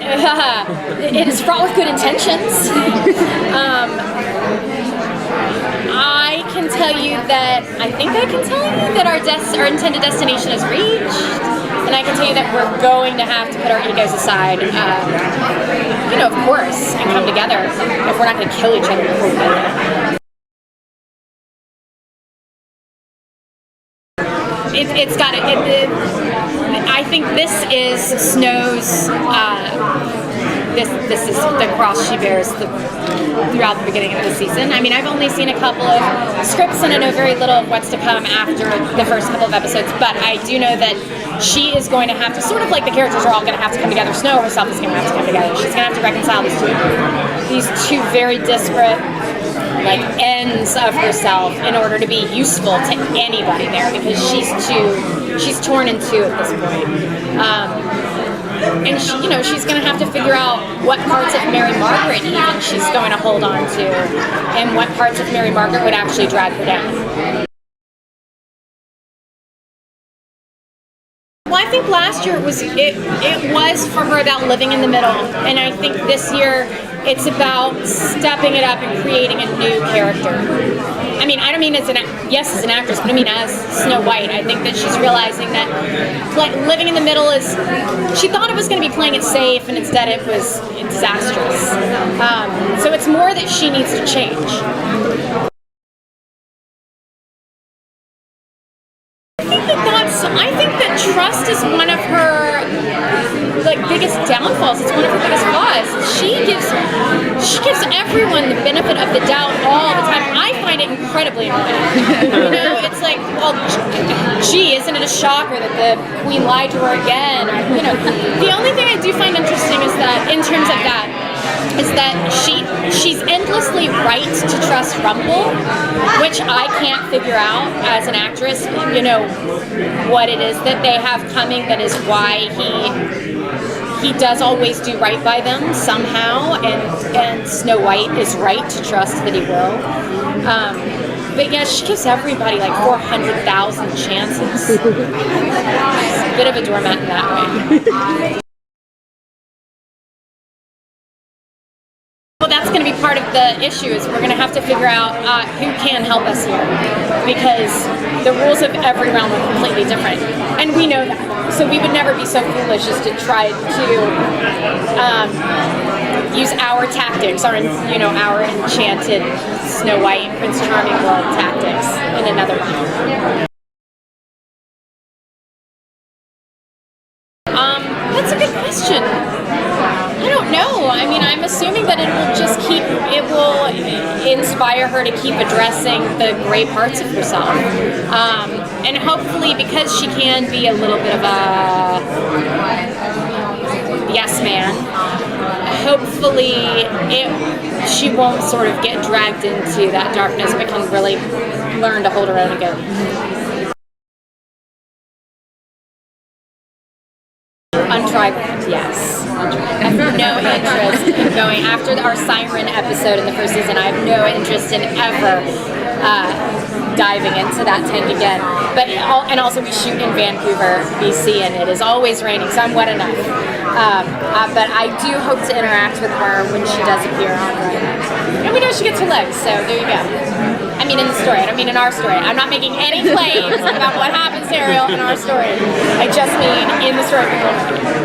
it is fraught with good intentions. I can tell you that our intended destination is reached, and I can tell you that we're going to have to put our egos aside, of course, and come together if we're not going to kill each other before we get there. I think this is Snow's. This is the cross she bears throughout the beginning of the season. I mean, I've only seen a couple of scripts and I know very little of what's to come after the first couple of episodes, but I do know that she is going to have to, sort of like the characters are all going to have to come together. Snow herself is going to have to come together. She's going to have to reconcile these two very disparate ends of herself in order to be useful to anybody there, because she's torn in two at this point. And she's going to have to figure out what parts of Mary Margaret even she's going to hold on to, and what parts of Mary Margaret would actually drag her down. Well, I think last year it was for her about living in the middle, and I think this year it's about stepping it up and creating a new character. I mean, I don't mean as an actress, but I mean as Snow White. I think that she's realizing that living in the middle is, she thought it was going to be playing it safe, and instead it was disastrous. So it's more that she needs to change. I think that trust is one of her biggest downfalls. It's one of her biggest flaws. She gives everyone the benefit of the doubt all the time. I find it incredibly annoying. It's like, well, gee, isn't it a shocker that the queen lied to her again? The only thing I do find interesting is that, in terms of that, is that she's endlessly right to trust Rumple, which I can't figure out as an actress, what it is that they have coming that is why he does always do right by them somehow, and Snow White is right to trust that he will. But yeah, she gives everybody 400,000 chances. She's a bit of a doormat in that way. Well, that's going to be part of the issue, is we're going to have to figure out who can help us here, because the rules of every realm are completely different, and we know that. So we would never be so foolish as to try to use our tactics, our enchanted Snow White, Prince Charming world tactics in another realm. That's a good question. I don't know. I mean, I'm assuming that it will inspire her to keep addressing the gray parts of herself. And hopefully, because she can be a little bit of a yes man, hopefully she won't sort of get dragged into that darkness, but can really learn to hold her own again. Untried, yes. I have no interest in going after our Siren episode in the first season. I have no interest in ever diving into that tank again. And also we shoot in Vancouver, BC, and it is always raining, so I'm wet enough. But I do hope to interact with her when she does appear on Ryan. And we know she gets her legs, so there you go. I mean, in the story. I don't mean in our story. I'm not making any claims about what happens to Ariel in our story. I just mean in the story.